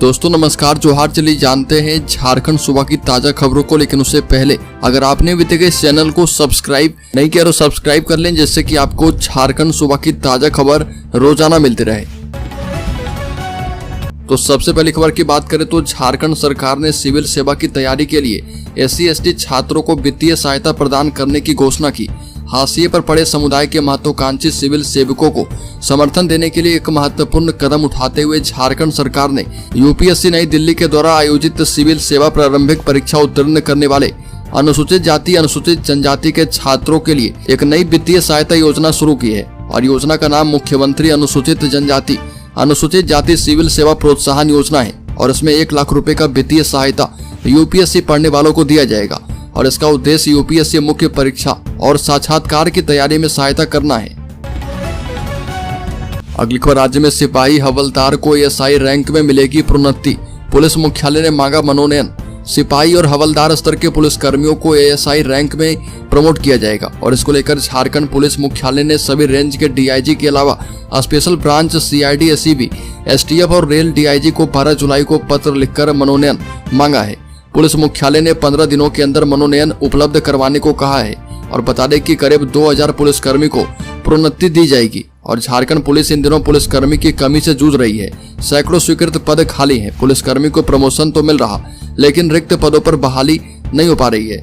दोस्तों नमस्कार, जोहार। चलिए जानते हैं झारखंड सूबा की ताजा खबरों को, लेकिन उससे पहले अगर आपने अभी तक इस चैनल को सब्सक्राइब नहीं किया तो सब्सक्राइब कर लें, जिससे कि आपको झारखंड सूबा की ताजा खबर रोजाना मिलती रहे। तो सबसे पहली खबर की बात करें तो झारखंड सरकार ने सिविल सेवा की तैयारी के लिए SC/ST छात्रों को वित्तीय सहायता प्रदान करने की घोषणा की। हाशिए पर पड़े समुदाय के महत्वाकांक्षी सिविल सेवकों को समर्थन देने के लिए एक महत्वपूर्ण कदम उठाते हुए झारखंड सरकार ने UPSC नई दिल्ली के द्वारा आयोजित सिविल सेवा प्रारंभिक परीक्षा उत्तीर्ण करने वाले अनुसूचित जाति अनुसूचित जनजाति के छात्रों के लिए एक नई वित्तीय सहायता योजना शुरू की है। और योजना का नाम मुख्यमंत्री अनुसूचित जनजाति अनुसूचित जाति सिविल सेवा प्रोत्साहन योजना है। और इसमें 1 लाख रुपए का वित्तीय सहायता UPSC पढ़ने वालों को दिया जाएगा। और इसका उद्देश्य UPSC मुख्य परीक्षा और साक्षात्कार की तैयारी में सहायता करना है। अगली खबर, राज्य में सिपाही हवलदार को SI रैंक में मिलेगी प्रोन्नति। पुलिस मुख्यालय ने मांगा मनोनयन। सिपाही और हवलदार स्तर के पुलिस कर्मियों को ASI रैंक में प्रमोट किया जाएगा। और इसको लेकर झारखंड पुलिस मुख्यालय ने सभी रेंज के DIG के अलावा special branch CID SEB STF और रेल DIG को 12 जुलाई को पत्र लिखकर मनोनयन मांगा है। पुलिस मुख्यालय ने 15 दिनों के अंदर मनोनयन उपलब्ध करवाने को कहा है। और बता दें कि करीब 2000 पुलिसकर्मी को प्रोन्नति दी जाएगी। और झारखंड पुलिस इन दिनों पुलिसकर्मी की कमी से जूझ रही है। सैकड़ों स्वीकृत पद खाली हैं। पुलिसकर्मी को प्रमोशन तो मिल रहा, लेकिन रिक्त पदों पर बहाली नहीं हो पा रही है।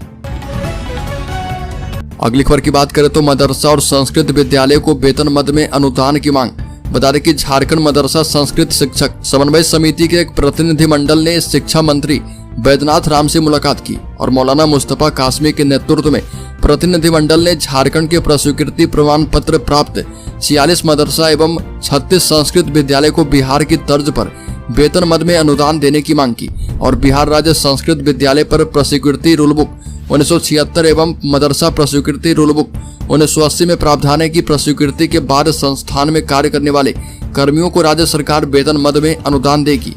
अगली खबर की बात करें तो मदरसा और संस्कृत विद्यालय को वेतन मद में अनुदान की मांग। बता दें कि झारखंड मदरसा संस्कृत शिक्षक समन्वय समिति के एक प्रतिनिधिमंडल ने शिक्षा मंत्री बैद्यनाथ राम से मुलाकात की। और मौलाना मुस्तफा कासमी के नेतृत्व में प्रतिनिधिमंडल ने झारखंड के प्रस्वीकृति प्रमाण पत्र प्राप्त 46 मदरसा एवं 36 संस्कृत विद्यालय को बिहार की तर्ज पर वेतन मद में अनुदान देने की मांग की। और बिहार राज्य संस्कृत विद्यालय पर प्रस्वीकृति रूल बुक 1976 एवं मदरसा प्रस्वीकृति रूल बुक 1980 में प्रावधान है कि प्रस्वीकृति के बाद संस्थान में कार्य करने वाले कर्मियों को राज्य सरकार वेतन मद में अनुदान देगी।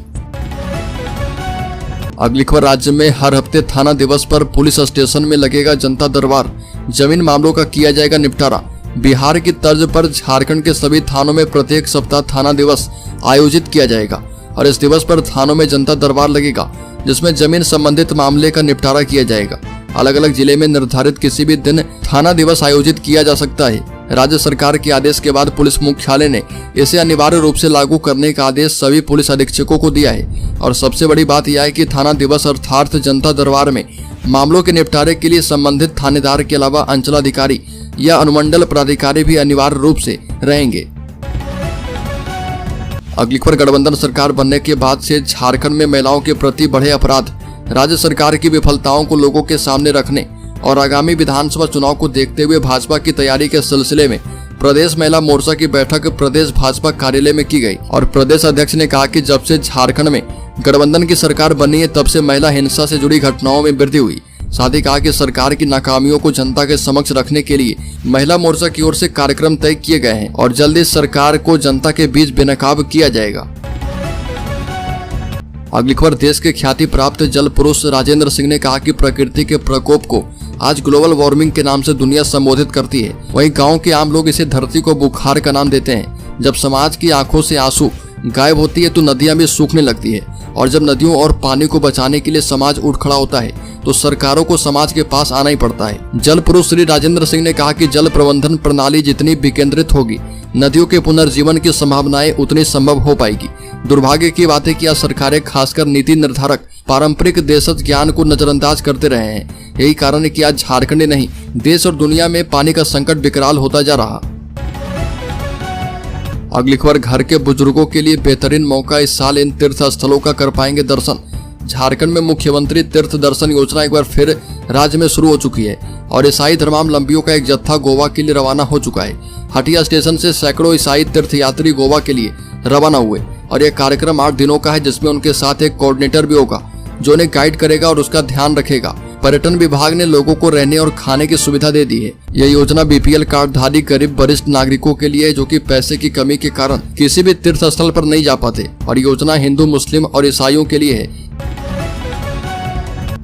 अगली खबर, राज्य में हर हफ्ते थाना दिवस पर पुलिस स्टेशन में लगेगा जनता दरबार। जमीन मामलों का किया जाएगा निपटारा। बिहार की तर्ज पर झारखंड के सभी थानों में प्रत्येक सप्ताह थाना दिवस आयोजित किया जाएगा। और इस दिवस पर थानों में जनता दरबार लगेगा, जिसमें जमीन संबंधित मामले का निपटारा किया जाएगा। अलग अलग जिले में निर्धारित किसी भी दिन थाना दिवस आयोजित किया जा सकता है। राज्य सरकार के आदेश के बाद पुलिस मुख्यालय ने इसे अनिवार्य रूप से लागू करने का आदेश सभी पुलिस अधीक्षकों को दिया है। और सबसे बड़ी बात यह है कि थाना दिवस अर्थात जनता दरबार में मामलों के निपटारे के लिए संबंधित थानेदार के अलावा अंचलाधिकारी या अनुमंडल प्राधिकारी भी अनिवार्य रूप से रहेंगे। अगली खबर, गठबंधन सरकार बनने के बाद से झारखंड में महिलाओं के प्रति बढ़े अपराध। राज्य सरकार की विफलताओं को लोगों के सामने रखने और आगामी विधानसभा चुनाव को देखते हुए भाजपा की तैयारी के सिलसिले में प्रदेश महिला मोर्चा की बैठक प्रदेश भाजपा कार्यालय में की गई। और प्रदेश अध्यक्ष ने कहा कि जब से झारखंड में गठबंधन की सरकार बनी है, तब से महिला हिंसा से जुड़ी घटनाओं में वृद्धि हुई। साथ ही कहा कि सरकार की नाकामियों को जनता के समक्ष रखने के लिए महिला मोर्चा की ओर से कार्यक्रम तय किए गए हैं और जल्द ही सरकार को जनता के बीच बेनकाब किया जाएगा। अगली खबर, देश के ख्याति प्राप्त जल पुरुष राजेंद्र सिंह ने कहा कि प्रकृति के प्रकोप को आज ग्लोबल वार्मिंग के नाम से दुनिया संबोधित करती है। वहीं गांव के आम लोग इसे धरती को बुखार का नाम देते हैं। जब समाज की आंखों से आंसू गायब होती है तो नदियां भी सूखने लगती है। और जब नदियों और पानी को बचाने के लिए समाज उठ खड़ा होता है तो सरकारों को समाज के पास आना ही पड़ता है। जल पुरुष श्री राजेंद्र सिंह ने कहा कि जल प्रबंधन प्रणाली जितनी विकेंद्रित होगी, नदियों के पुनर्जीवन की संभावनाएं उतनी संभव हो पाएगी। दुर्भाग्य की बात है कि आज सरकारें, खासकर नीति निर्धारक, पारंपरिक देशज ज्ञान को नजरअंदाज करते रहे हैं। यही कारण है कि आज झारखंड नहीं, देश और दुनिया में पानी का संकट विकराल होता जा रहा। अगली खबर, घर के बुजुर्गों के लिए बेहतरीन मौका। इस साल इन तीर्थ स्थलों का कर पाएंगे दर्शन। झारखंड में मुख्यमंत्री तीर्थ दर्शन योजना एक बार फिर राज्य में शुरू हो चुकी है। और ईसाई धर्मावलंबियों का एक जत्था गोवा के लिए रवाना हो चुका है। हटिया स्टेशन से सैकड़ों ईसाई तीर्थयात्री गोवा के लिए रवाना हुए। और यह कार्यक्रम 8 दिनों का है, जिसमें उनके साथ एक कोऑर्डिनेटर भी होगा जो उन्हें गाइड करेगा और उसका ध्यान रखेगा। पर्यटन विभाग ने लोगों को रहने और खाने की सुविधा दे दी है। यह योजना BPL कार्डधारी गरीब वरिष्ठ नागरिकों के लिए है, जो कि पैसे की कमी के कारण किसी भी तीर्थ स्थल पर नहीं जा पाते। और योजना हिंदू, मुस्लिम और ईसाइयों के लिए है।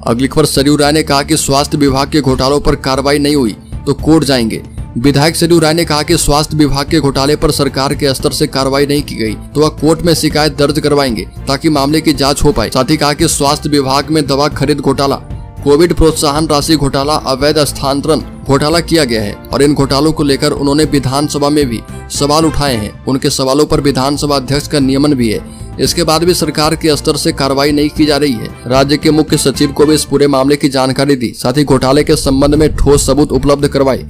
अगली खबर, सरयू राय ने कहा कि स्वास्थ्य विभाग के घोटालों पर कार्रवाई नहीं हुई तो कोर्ट जाएंगे। विधायक सरयू राय ने कहा कि स्वास्थ्य विभाग के घोटाले पर सरकार के स्तर से कार्रवाई नहीं की गई तो वह कोर्ट में शिकायत दर्ज करवाएंगे ताकि मामले की जांच हो पाए। साथ ही कहा कि स्वास्थ्य विभाग में दवा खरीद घोटाला, कोविड प्रोत्साहन राशि घोटाला, अवैध स्थानांतरण घोटाला किया गया है और इन घोटालों को लेकर उन्होंने विधानसभा में भी सवाल उठाए हैं। उनके सवालों पर विधानसभा अध्यक्ष का नियमन भी है। इसके बाद भी सरकार के स्तर से कार्रवाई नहीं की जा रही है। राज्य के मुख्य सचिव को भी इस पूरे मामले की जानकारी दी, साथ ही घोटाले के संबंध में ठोस सबूत उपलब्ध करवाए।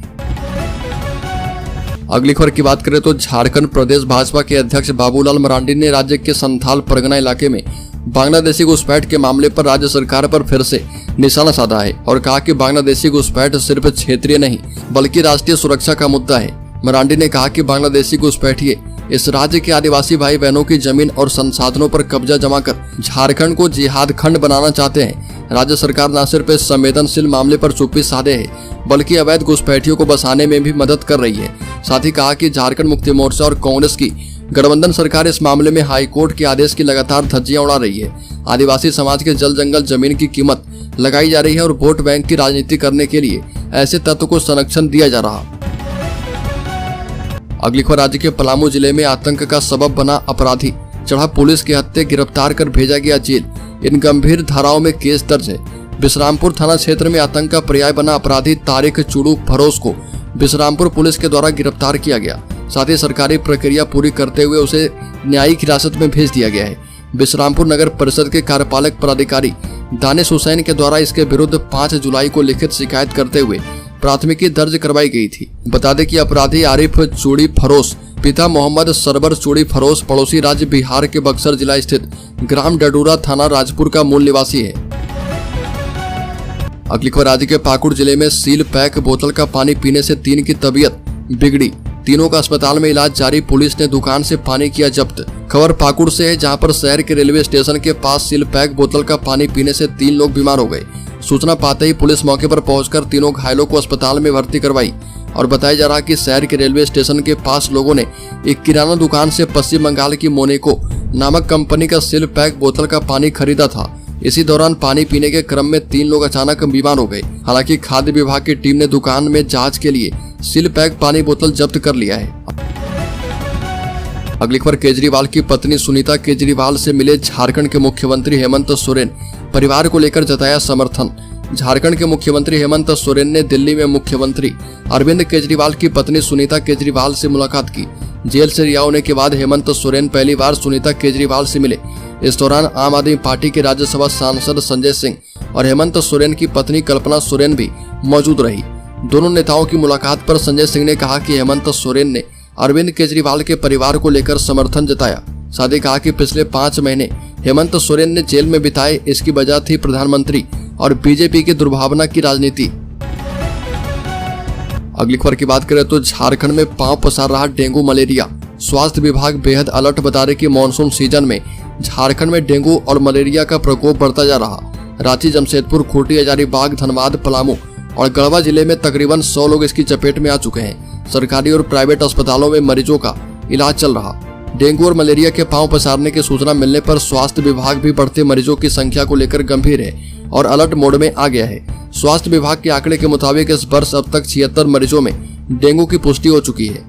अगली खबर की बात करें तो झारखंड प्रदेश भाजपा के अध्यक्ष बाबूलाल मरांडी ने राज्य के संथाल परगना इलाके में बांग्लादेशी घुसपैठ के मामले पर राज्य सरकार पर फिर से निशाना साधा है और कहा कि बांग्लादेशी घुसपैठ सिर्फ क्षेत्रीय नहीं बल्कि राष्ट्रीय सुरक्षा का मुद्दा है। मरांडी ने कहा कि बांग्लादेशी घुसपैठिए इस राज्य के आदिवासी भाई बहनों की जमीन और संसाधनों पर कब्जा जमा कर झारखंड को जिहाद खंड बनाना चाहते हैं। राज्य सरकार न सिर्फ इस संवेदनशील मामले पर चुप्पी साधे है बल्कि अवैध घुसपैठियों को बसाने में भी मदद कर रही है। साथ ही कहा कि झारखंड मुक्ति मोर्चा और कांग्रेस की गठबंधन सरकार इस मामले में हाईकोर्ट के आदेश की लगातार धज्जियां उड़ा रही है। आदिवासी समाज के जल जंगल जमीन की कीमत लगाई जा रही है और वोट बैंक की राजनीति करने के लिए ऐसे तत्व को संरक्षण दिया जा रहा। अगली खबर, राज्य के पलामू जिले में आतंक का सबब बना अपराधी चढ़ा पुलिस के हत्थे, गिरफ्तार कर भेजा गया जेल। इन गंभीर धाराओं में केस दर्ज है। विश्रामपुर थाना क्षेत्र में आतंक का पर्याय बना अपराधी तारिक चूड़ू फरोज को विश्रामपुर पुलिस के द्वारा गिरफ्तार किया गया। साथ ही सरकारी प्रक्रिया पूरी करते हुए उसे न्यायिक हिरासत में भेज दिया गया है। विश्रामपुर नगर परिषद के कार्यपालक पदाधिकारी दानिश हुसैन के द्वारा इसके विरुद्ध 5 जुलाई को लिखित शिकायत करते हुए प्राथमिकी दर्ज करवाई गई थी। बता दें कि अपराधी आरिफ चूड़ी फरोज पिता मोहम्मद सरवर चूड़ी फरोज पड़ोसी राज्य बिहार के बक्सर जिला स्थित ग्राम डडूरा थाना राजपुर का मूल निवासी है। अगली खबर, राज्य के पाकुड़ जिले में सील पैक बोतल का पानी पीने से 3 की तबीयत बिगड़ी। तीनों का अस्पताल में इलाज जारी। पुलिस ने दुकान से पानी किया जब्त। खबर पाकुड़ से है, जहां पर शहर के रेलवे स्टेशन के पास सील पैक बोतल का पानी पीने से 3 लोग बीमार हो गए। सूचना पाते ही पुलिस मौके पर पहुंचकर तीनों घायलों को अस्पताल में भर्ती करवाई और बताया जा रहा कि शहर के रेलवे स्टेशन के पास लोगों ने एक किराना दुकान से पश्चिम बंगाल की मोनेको नामक कंपनी का सील पैक बोतल का पानी खरीदा था। इसी दौरान पानी पीने के क्रम में 3 लोग अचानक बीमार हो गए। हालांकि खाद्य विभाग की टीम ने दुकान में जांच के लिए सील पैक पानी बोतल जब्त कर लिया है। अगली खबर, केजरीवाल की पत्नी सुनीता केजरीवाल से मिले झारखंड के मुख्यमंत्री हेमंत सोरेन। परिवार को लेकर जताया समर्थन। झारखंड के मुख्यमंत्री हेमंत सोरेन ने दिल्ली में मुख्यमंत्री अरविंद केजरीवाल की पत्नी सुनीता केजरीवाल से मुलाकात की। जेल से रिहा होने के बाद हेमंत सोरेन पहली बार सुनीता केजरीवाल से मिले। इस दौरान आम आदमी पार्टी के राज्यसभा सांसद संजय सिंह और हेमंत सोरेन की पत्नी कल्पना सोरेन भी मौजूद रही। दोनों नेताओं की मुलाकात पर संजय सिंह ने कहा कि हेमंत सोरेन ने अरविंद केजरीवाल के परिवार को लेकर समर्थन जताया। साथ ही कहा कि पिछले 5 महीने हेमंत सोरेन ने जेल में बिताए, इसकी वजह थी प्रधानमंत्री और बीजेपी की दुर्भावना की राजनीति। अगली खबर की बात करें तो झारखंड में पांव पसार रहा डेंगू मलेरिया। स्वास्थ्य विभाग बेहद अलर्ट बता रहे कि मानसून सीजन में झारखंड में डेंगू और मलेरिया का प्रकोप बढ़ता जा रहा। रांची, जमशेदपुर, खूंटी, हजारीबाग, धनबाद, पलामू और गढ़वा जिले में तकरीबन 100 लोग इसकी चपेट में आ चुके हैं। सरकारी और प्राइवेट अस्पतालों में मरीजों का इलाज चल रहा। डेंगू और मलेरिया के पांव पसारने की सूचना मिलने पर स्वास्थ्य विभाग भी बढ़ते मरीजों की संख्या को लेकर गंभीर है और अलर्ट मोड में आ गया है। स्वास्थ्य विभाग के आंकड़े के मुताबिक इस वर्ष अब तक 76 मरीजों में डेंगू की पुष्टि हो चुकी है।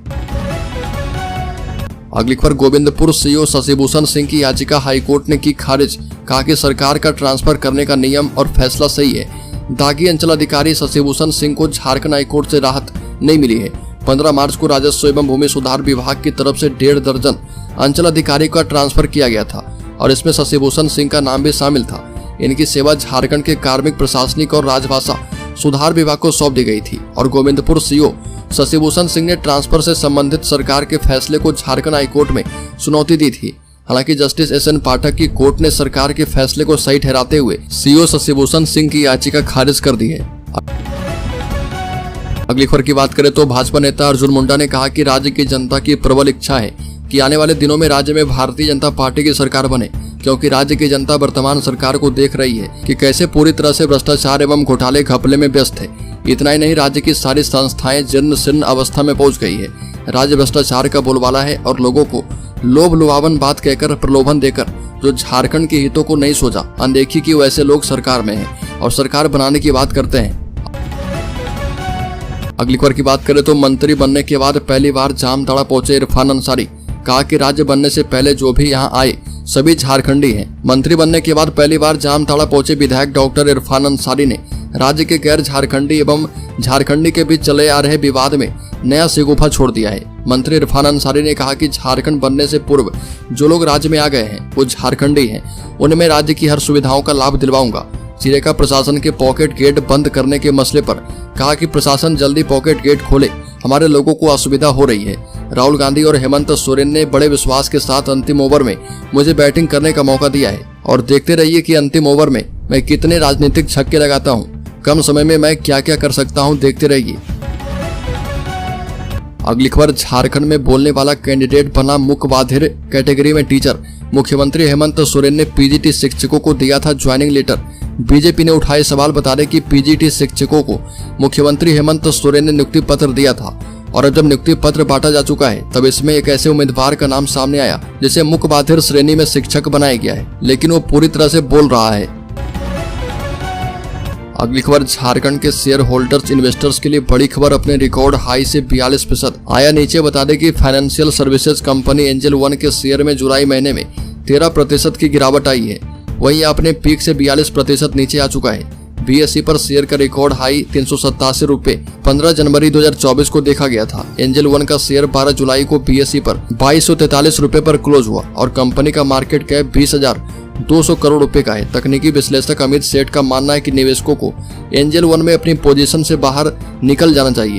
अगली खबर, गोविंदपुर सीओ शशिभूषण सिंह की याचिका हाईकोर्ट ने की खारिज। कहा कि सरकार का ट्रांसफर करने का नियम और फैसला सही है। दागी अंचल अधिकारी शशिभूषण सिंह को झारखंड हाईकोर्ट से राहत नहीं मिली है। 15 मार्च को राजस्व एवं भूमि सुधार विभाग की तरफ से 1.5 दर्जन अंचल अधिकारी का ट्रांसफर किया गया था और इसमें शशिभूषण सिंह का नाम भी शामिल था। इनकी सेवा झारखंड के कार्मिक, प्रशासनिक और राजभाषा सुधार विभाग को सौंप दी गई थी और गोविंदपुर सीओ शशिभूषण सिंह ने ट्रांसफर से संबंधित सरकार के फैसले को झारखंड हाईकोर्ट में चुनौती दी थी। हालांकि जस्टिस SN पाठक की कोर्ट ने सरकार के फैसले को सही ठहराते हुए सीओ शशिभूषण सिंह की याचिका खारिज कर दी है। अगली खबर की बात करें तो भाजपा नेता अर्जुन मुंडा ने कहा कि राज्य की जनता की प्रबल इच्छा है कि आने वाले दिनों में राज्य में भारतीय जनता पार्टी की सरकार बने, क्योंकि राज्य की जनता वर्तमान सरकार को देख रही है कि कैसे पूरी तरह से भ्रष्टाचार एवं घोटाले घपले में व्यस्त है। इतना ही नहीं, राज्य की सारी संस्थाएं जीर्ण शीर्ण अवस्था में पहुंच गई है। राज्य भ्रष्टाचार का बोलबाला है और लोगों को लोभ लुभावन बात कहकर प्रलोभन देकर जो झारखंड के हितों को नहीं सोचा, अनदेखी की, वैसे लोग सरकार में हैं और सरकार बनाने की बात करते हैं। अगली खबर की बात करें तो मंत्री बनने के बाद पहली बार जामताड़ा पहुंचे इरफान अंसारी। कहा कि राज्य बनने से पहले जो भी यहां आए सभी झारखंडी हैं। मंत्री बनने के बाद पहली बार जामताड़ा पहुंचे विधायक डॉक्टर इरफान अंसारी ने राज्य के गैर झारखंडी एवं झारखंडी के बीच चले आ रहे विवाद में नया शिगुफा छोड़ दिया है। मंत्री इरफान अंसारी ने कहा कि झारखंड बनने से पूर्व जो लोग राज्य में आ गए हैं वो झारखंडी हैं, उनमें राज्य की हर सुविधाओं का लाभ दिलवाऊंगा। चिरेका प्रशासन के पॉकेट गेट बंद करने के मसले पर कहा कि प्रशासन जल्दी पॉकेट गेट खोले, हमारे लोगों को असुविधा हो रही है। राहुल गांधी और हेमंत सोरेन ने बड़े विश्वास के साथ अंतिम ओवर में मुझे बैटिंग करने का मौका दिया है और देखते रहिए कि अंतिम ओवर में मैं कितने राजनीतिक छक्के लगाता हूँ। कम समय में मैं क्या क्या कर सकता हूँ, देखते रहिए। अगली खबर, झारखंड में बोलने वाला कैंडिडेट बना मुकबधिर कैटेगरी में टीचर। मुख्यमंत्री हेमंत सोरेन ने पीजीटी शिक्षकों को दिया था ज्वाइनिंग लेटर। बीजेपी ने उठाए सवाल, बता दें कि पीजीटी शिक्षकों को मुख्यमंत्री हेमंत सोरेन ने नियुक्ति पत्र दिया था और अब जब नियुक्ति पत्र बांटा जा चुका है तब इसमें एक ऐसे उम्मीदवार का नाम सामने आया जिसे मुकबधिर श्रेणी में शिक्षक बनाया गया है, लेकिन वो पूरी तरह से बोल रहा है। अगली खबर, झारखंड के शेयर होल्डर्स इन्वेस्टर्स के लिए बड़ी खबर, अपने रिकॉर्ड हाई से 42% आया नीचे। बता दें कि financial services company angel one के शेयर में जुलाई महीने में 13% की गिरावट आई है। वहीं अपने पीक से 42% नीचे आ चुका है। बीएसई पर शेयर का रिकॉर्ड हाई 387 रुपए 15 जनवरी 2024 को देखा गया था। एंजल वन का शेयर 12 जुलाई को बीएसई पर 2243 रुपए पर क्लोज हुआ और कंपनी का मार्केट कैप 20,200 करोड़ रुपए का है। तकनीकी विश्लेषक अमित सेठ का मानना है कि निवेशकों को एंजल वन में अपनी पोजीशन से बाहर निकल जाना चाहिए।